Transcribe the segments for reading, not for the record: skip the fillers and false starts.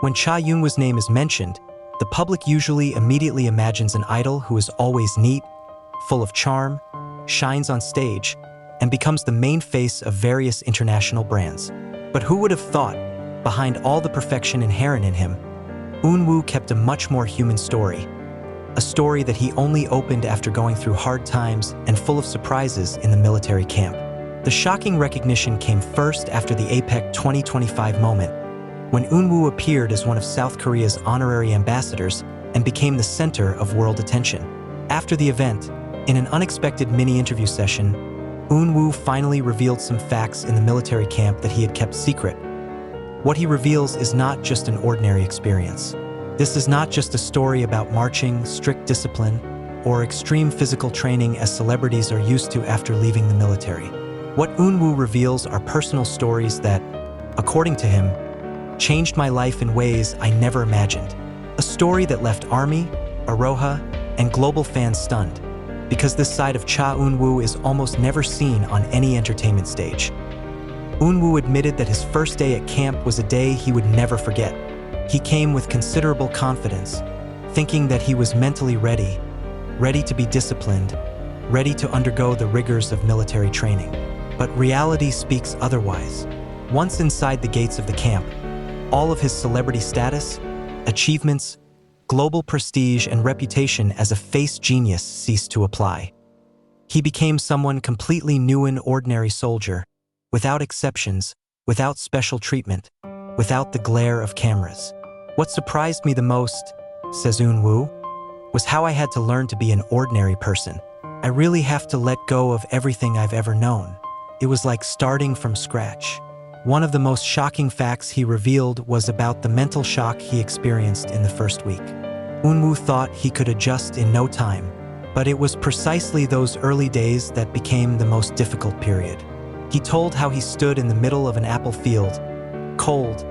When Cha Eunwoo's name is mentioned, the public usually immediately imagines an idol who is always neat, full of charm, shines on stage, and becomes the main face of various international brands. But who would have thought, behind all the perfection inherent in him, Eunwoo kept a much more human story. A story that he only opened after going through hard times and full of surprises in the military camp. The shocking recognition came first after the APEC 2025 moment, when Eunwoo appeared as one of South Korea's honorary ambassadors and became the center of world attention. After the event, in an unexpected mini-interview session, Eunwoo finally revealed some facts in the military camp that he had kept secret. What he reveals is not just an ordinary experience. This is not just a story about marching, strict discipline, or extreme physical training as celebrities are used to after leaving the military. What Eunwoo reveals are personal stories that, according to him, changed my life in ways I never imagined. A story that left Army, Aroha, and global fans stunned, because this side of Cha Eunwoo is almost never seen on any entertainment stage. Eunwoo admitted that his first day at camp was a day he would never forget. He came with considerable confidence, thinking that he was mentally ready to be disciplined, ready to undergo the rigors of military training. But reality speaks otherwise. Once inside the gates of the camp, all of his celebrity status, achievements, global prestige, and reputation as a face genius ceased to apply. He became someone completely new, an ordinary soldier, without exceptions, without special treatment, without the glare of cameras. What surprised me the most, says Eunwoo, was how I had to learn to be an ordinary person. I really have to let go of everything I've ever known. It was like starting from scratch. One of the most shocking facts he revealed was about the mental shock he experienced in the first week. Eunwoo thought he could adjust in no time, but it was precisely those early days that became the most difficult period. He told how he stood in the middle of an apple field, cold,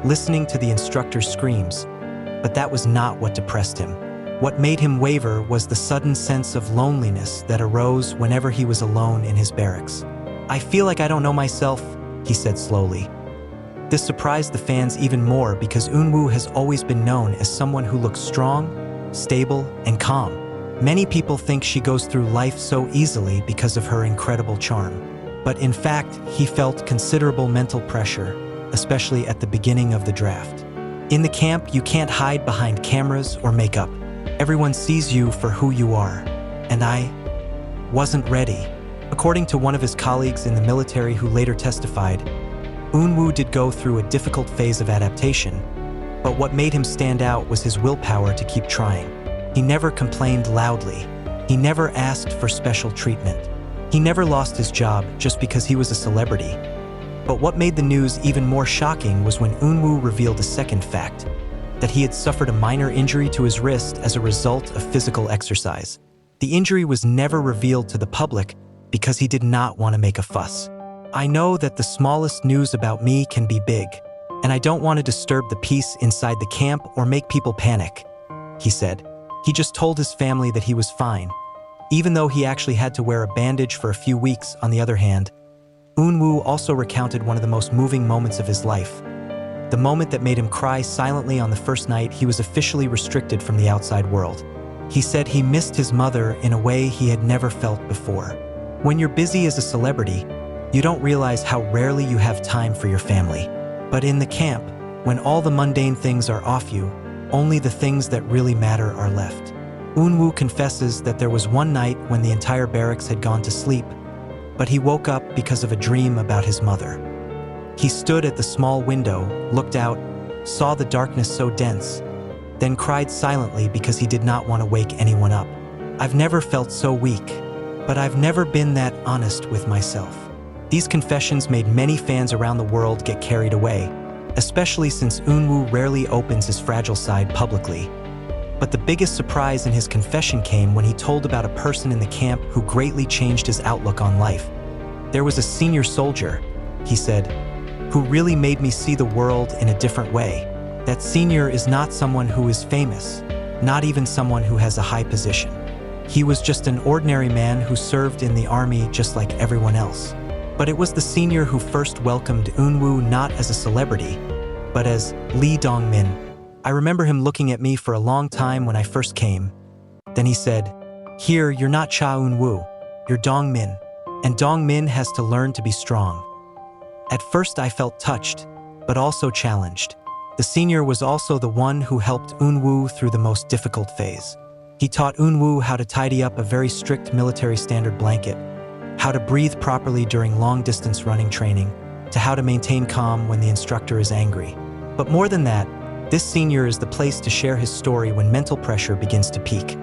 listening to the instructor's screams, but that was not what depressed him. What made him waver was the sudden sense of loneliness that arose whenever he was alone in his barracks. "I feel like I don't know myself," he said slowly. This surprised the fans even more because Eunwoo has always been known as someone who looks strong, stable, and calm. Many people think she goes through life so easily because of her incredible charm. But in fact, he felt considerable mental pressure, especially at the beginning of the draft. In the camp, you can't hide behind cameras or makeup. Everyone sees you for who you are. And I wasn't ready. According to one of his colleagues in the military who later testified, Eunwoo did go through a difficult phase of adaptation, but what made him stand out was his willpower to keep trying. He never complained loudly. He never asked for special treatment. He never lost his job just because he was a celebrity. But what made the news even more shocking was when Eunwoo revealed a second fact, that he had suffered a minor injury to his wrist as a result of physical exercise. The injury was never revealed to the public because he did not want to make a fuss. "I know that the smallest news about me can be big, and I don't want to disturb the peace inside the camp or make people panic," he said. He just told his family that he was fine, even though he actually had to wear a bandage for a few weeks. On the other hand, Eunwoo also recounted one of the most moving moments of his life, the moment that made him cry silently on the first night he was officially restricted from the outside world. He said he missed his mother in a way he had never felt before. When you're busy as a celebrity, you don't realize how rarely you have time for your family. But in the camp, when all the mundane things are off you, only the things that really matter are left. Eunwoo confesses that there was one night when the entire barracks had gone to sleep, but he woke up because of a dream about his mother. He stood at the small window, looked out, saw the darkness so dense, then cried silently because he did not want to wake anyone up. "I've never felt so weak, but I've never been that honest with myself." These confessions made many fans around the world get carried away, especially since Eunwoo rarely opens his fragile side publicly. But the biggest surprise in his confession came when he told about a person in the camp who greatly changed his outlook on life. "There was a senior soldier," he said, "who really made me see the world in a different way. That senior is not someone who is famous, not even someone who has a high position. He was just an ordinary man who served in the army just like everyone else." But it was the senior who first welcomed Eunwoo not as a celebrity, but as Lee Dong-min. I remember him looking at me for a long time when I first came. Then he said, "Here, you're not Cha Eunwoo, you're Dong-min, and Dong-min has to learn to be strong." At first I felt touched, but also challenged. The senior was also the one who helped Eunwoo through the most difficult phase. He taught Eunwoo how to tidy up a very strict military standard blanket, how to breathe properly during long-distance running training, to how to maintain calm when the instructor is angry. But more than that, this senior is the place to share his story when mental pressure begins to peak.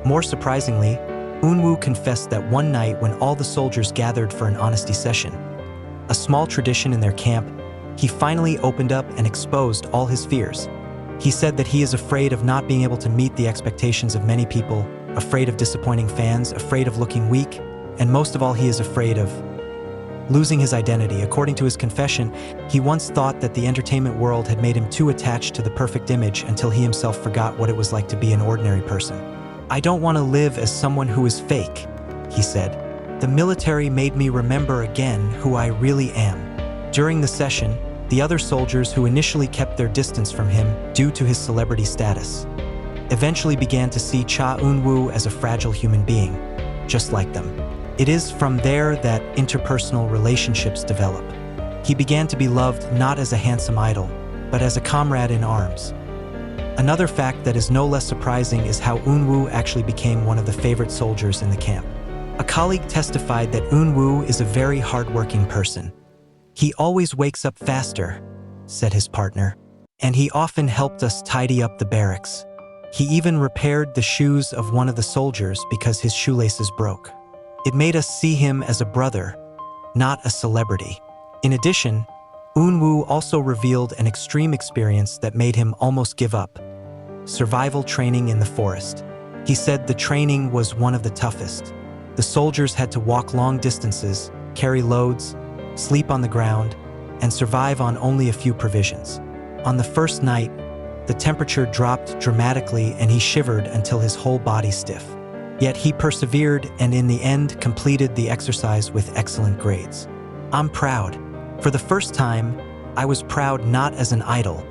More surprisingly, Eunwoo confessed that one night when all the soldiers gathered for an honesty session, a small tradition in their camp, he finally opened up and exposed all his fears. He said that he is afraid of not being able to meet the expectations of many people, afraid of disappointing fans, afraid of looking weak, and most of all, he is afraid of losing his identity. According to his confession, he once thought that the entertainment world had made him too attached to the perfect image until he himself forgot what it was like to be an ordinary person. "I don't want to live as someone who is fake," he said. "The military made me remember again who I really am." During the session, the other soldiers who initially kept their distance from him due to his celebrity status eventually began to see Cha Eunwoo as a fragile human being, just like them. It is from there that interpersonal relationships develop. He began to be loved not as a handsome idol, but as a comrade in arms. Another fact that is no less surprising is how Eunwoo actually became one of the favorite soldiers in the camp. A colleague testified that Eunwoo is a very hardworking person. "He always wakes up faster," said his partner, "and he often helped us tidy up the barracks. He even repaired the shoes of one of the soldiers because his shoelaces broke. It made us see him as a brother, not a celebrity." In addition, Eunwoo also revealed an extreme experience that made him almost give up: survival training in the forest. He said the training was one of the toughest. The soldiers had to walk long distances, carry loads, sleep on the ground, and survive on only a few provisions. On the first night, the temperature dropped dramatically and he shivered until his whole body stiff. Yet he persevered and in the end completed the exercise with excellent grades. "I'm proud. For the first time, I was proud not as an idol,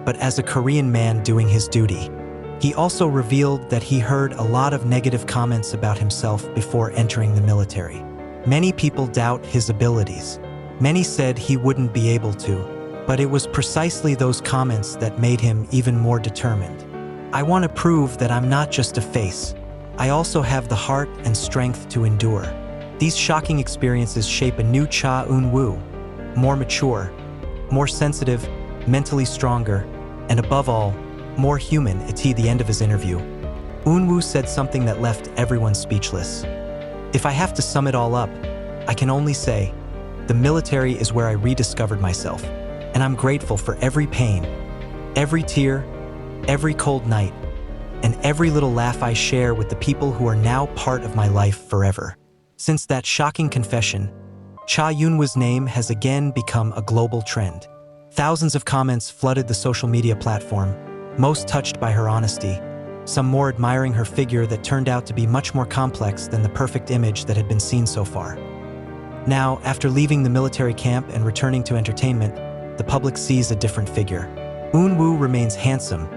but as a Korean man doing his duty." He also revealed that he heard a lot of negative comments about himself before entering the military. Many people doubt his abilities. Many said he wouldn't be able to, but it was precisely those comments that made him even more determined. "I want to prove that I'm not just a face. I also have the heart and strength to endure." These shocking experiences shape a new Cha Eunwoo, more mature, more sensitive, mentally stronger, and above all, more human. At the end of his interview, Eunwoo said something that left everyone speechless. "If I have to sum it all up, I can only say, the military is where I rediscovered myself, and I'm grateful for every pain, every tear, every cold night, and every little laugh I share with the people who are now part of my life forever." Since that shocking confession, Cha Eunwoo's name has again become a global trend. Thousands of comments flooded the social media platform, most touched by her honesty, some more admiring her figure that turned out to be much more complex than the perfect image that had been seen so far. Now, after leaving the military camp and returning to entertainment, the public sees a different figure. Eunwoo remains handsome,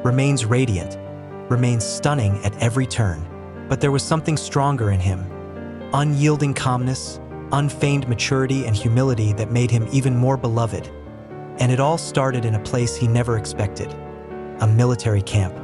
remains radiant, remains stunning at every turn. But there was something stronger in him: unyielding calmness, unfeigned maturity, and humility that made him even more beloved. And it all started in a place he never expected: a military camp.